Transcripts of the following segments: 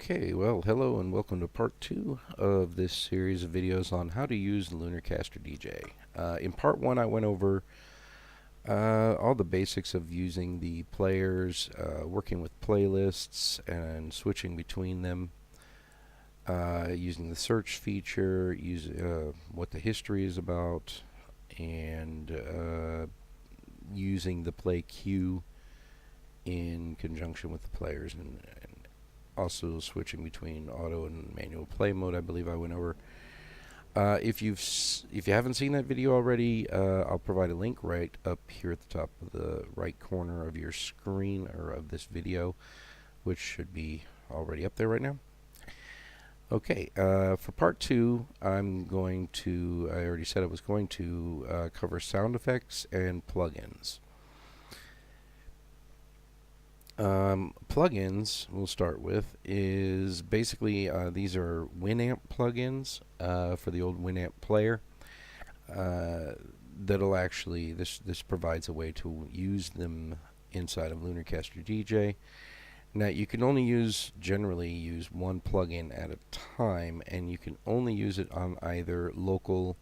Okay, well, hello and welcome to part 2 of this series of videos on how to use LCDJ. In part 1, I went over all the basics of using the players, working with playlists, and switching between them, using the search feature, what the history is about, and using the play queue in conjunction with the players, and also switching between auto and manual play mode. I believe I went over. If you haven't seen that video already, I'll provide a link right up here at the top of the right corner of your screen or of this video, which should be already up there right now. Okay, for part 2, I already said I was going to cover sound effects and plugins. Plugins we'll start with is basically these are Winamp plugins for the old Winamp player. That'll actually this provides a way to use them inside of LCDJ. Now you can only generally use one plugin at a time, and you can only use it on either local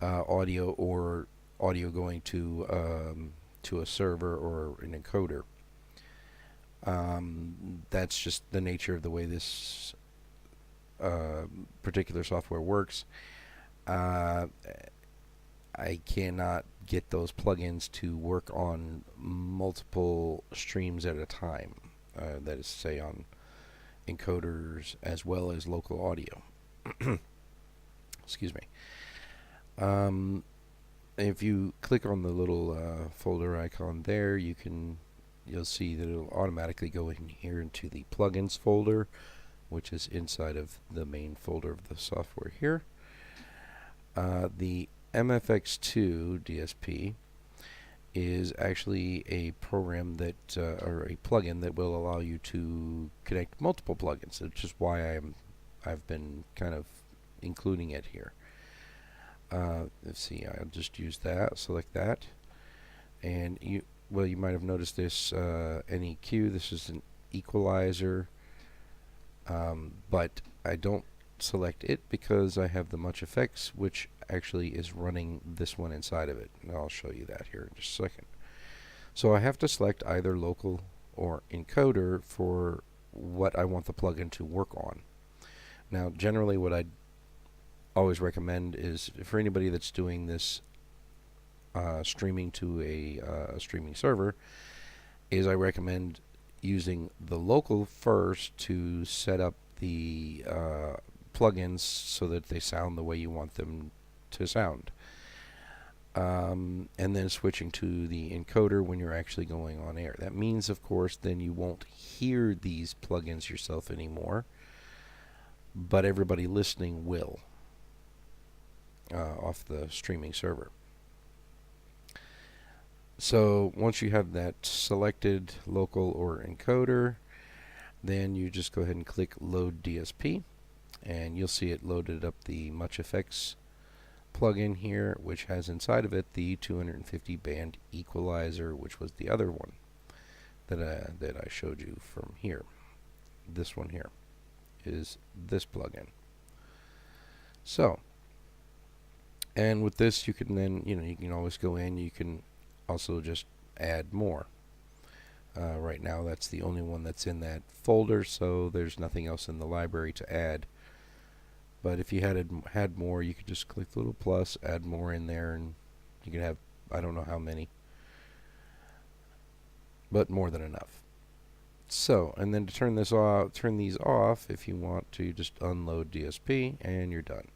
audio or audio going to a server or an encoder. That's just the nature of the way this particular software works. I cannot get those plugins to work on multiple streams at a time. That is to say, on encoders as well as local audio. Excuse me. If you click on the little folder icon there, you'll see that it'll automatically go in here into the plugins folder, which is inside of the main folder of the software here. The MFX2 DSP is actually a program or a plugin that will allow you to connect multiple plugins, which is why I've been kind of including it here. Let's see, I'll just use that, select that, and you might have noticed this NEQ. This is an equalizer, but I don't select it because I have the Much Effects, which actually is running this one inside of it. And I'll show you that here in just a second. So I have to select either local or encoder for what I want the plugin to work on. Now, generally what I'd always recommend is for anybody that's doing this streaming to a streaming server, is I recommend using the local first to set up the plugins so that they sound the way you want them to sound, and then switching to the encoder when you're actually going on air. That means, of course, then you won't hear these plugins yourself anymore, but everybody listening will off the streaming server. So once you have that selected, local or encoder, then you just go ahead and click Load DSP, and you'll see it loaded up the Much Effects plugin here, which has inside of it the 250 band equalizer, which was the other one that I showed you from here. This one here is this plugin. So, and with this you can then, you can always go in, you can also just add more. Right now that's the only one that's in that folder, so there's nothing else in the library to add. But if you had more, you could just click the little plus, add more in there, and you can have, I don't know how many, but more than enough. So, and then to turn these off, if you want to, just unload DSP and you're done.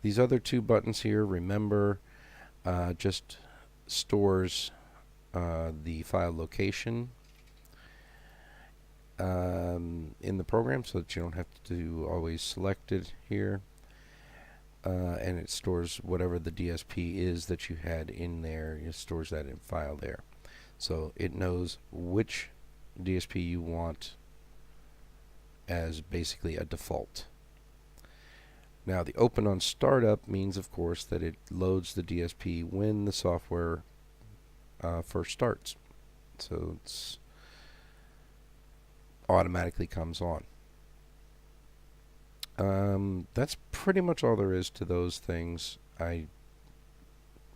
These other two buttons here, remember, just stores the file location in the program, so that you don't have to always select it here, and it stores whatever the DSP is that you had in there. It stores that in file there, so it knows which DSP you want as basically a default. Now, the open on startup means, of course, that it loads the DSP when the software first starts. So it's automatically comes on. That's pretty much all there is to those things.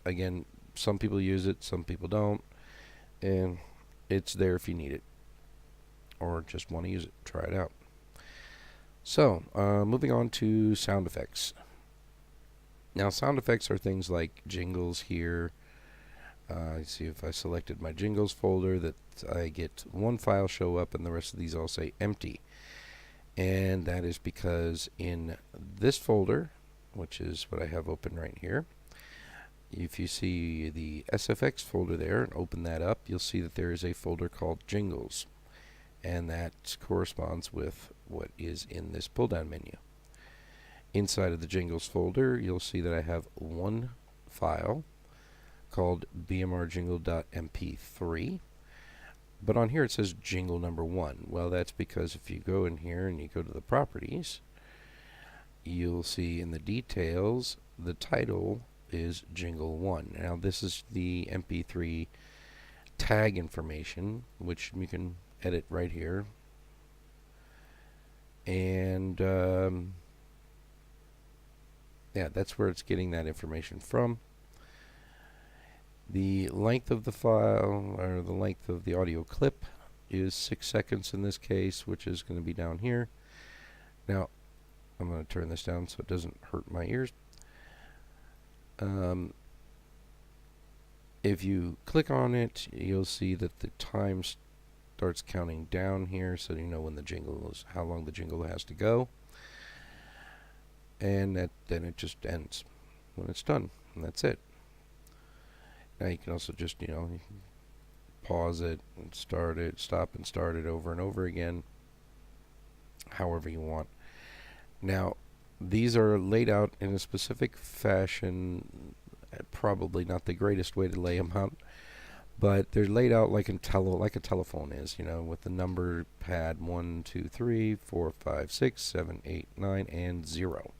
Again, some people use it, some people don't, and it's there if you need it or just want to use it. Try it out. So, moving on to sound effects. Now, sound effects are things like jingles here. See if I selected my jingles folder that I get one file show up and the rest of these all say empty. And that is because in this folder, which is what I have open right here, if you see the SFX folder there and open that up, you'll see that there is a folder called jingles. And that corresponds with what is in this pull down menu. Inside of the jingles folder, you'll see that I have one file called bmrjingle.mp3. But on here it says jingle number 1. Well, that's because if you go in here and you go to the properties, you'll see in the details the title is jingle 1. Now this is the mp3 tag information, which you can edit right here. And yeah, that's where it's getting that information from. The length of the file, or the length of the audio clip, is 6 seconds in this case, which is going to be down here. Now, I'm going to turn this down so it doesn't hurt my ears. If you click on it, you'll see that the time starts counting down here, so you know when the jingle is, how long the jingle has to go. And then it just ends when it's done, and that's it. Now you can also just, you can pause it and start it, stop and start it over and over again, however you want. Now, these are laid out in a specific fashion, probably not the greatest way to lay them out, but they're laid out like a telephone is, with the number pad 1, 2, 3, 4, 5, 6, 7, 8, 9, and 0.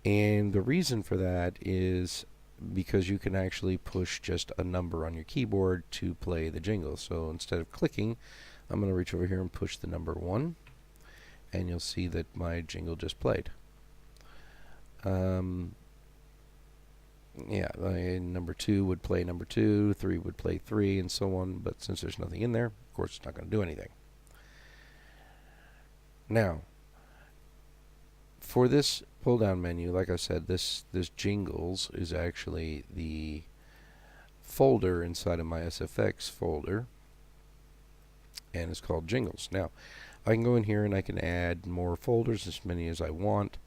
And the reason for that is because you can actually push just a number on your keyboard to play the jingle. So instead of clicking, I'm going to reach over here and push the number 1, and you'll see that my jingle just played. Yeah, number 2 would play number 2, 3 would play 3, and so on, but since there's nothing in there, of course it's not going to do anything. Now, for this pull down menu, like I said, this jingles is actually the folder inside of my SFX folder, and it's called jingles. Now, I can go in here and I can add more folders, as many as I want.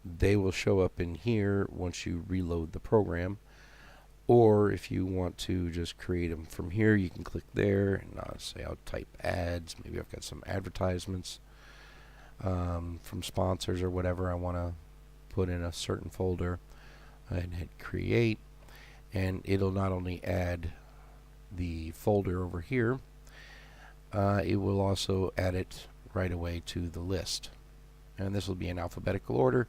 They will show up in here once you reload the program. Or if you want to just create them from here, you can click there, and say I'll type ads. Maybe I've got some advertisements from sponsors or whatever I want to put in a certain folder, and hit create, and it'll not only add the folder over here, it will also add it right away to the list, and this will be in alphabetical order,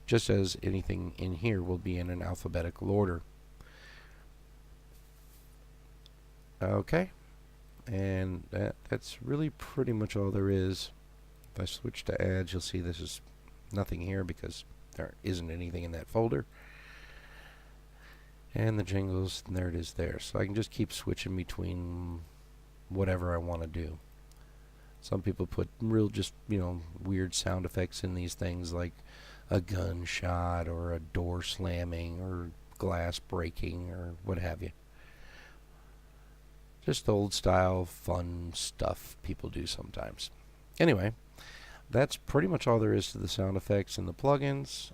just as anything in here will be in an alphabetical order. Okay, and that's really pretty much all there is. If I switch to ads, you'll see this is nothing here because there isn't anything in that folder. And the jingles, and there it is there. So I can just keep switching between whatever I want to do. Some people put real just, weird sound effects in these things, like a gunshot or a door slamming or glass breaking or what have you. Just old style fun stuff people do sometimes. Anyway, that's pretty much all there is to the sound effects and the plugins.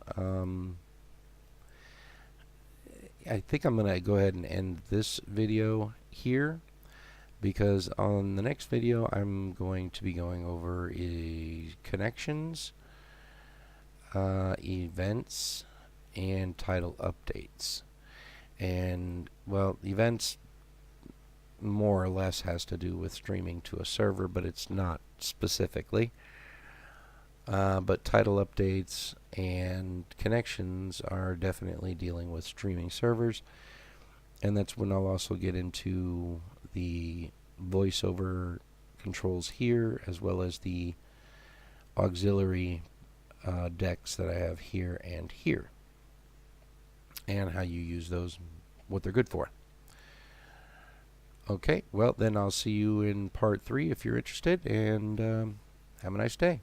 I think I'm going to go ahead and end this video here, because on the next video I'm going to be going over connections, events, and title updates. And, well, events more or less has to do with streaming to a server, but it's not specifically. But title updates and connections are definitely dealing with streaming servers, and that's when I'll also get into the voiceover controls here, as well as the auxiliary decks that I have here and here, and how you use those, what they're good for. Okay, well then I'll see you in part 3 if you're interested, and have a nice day.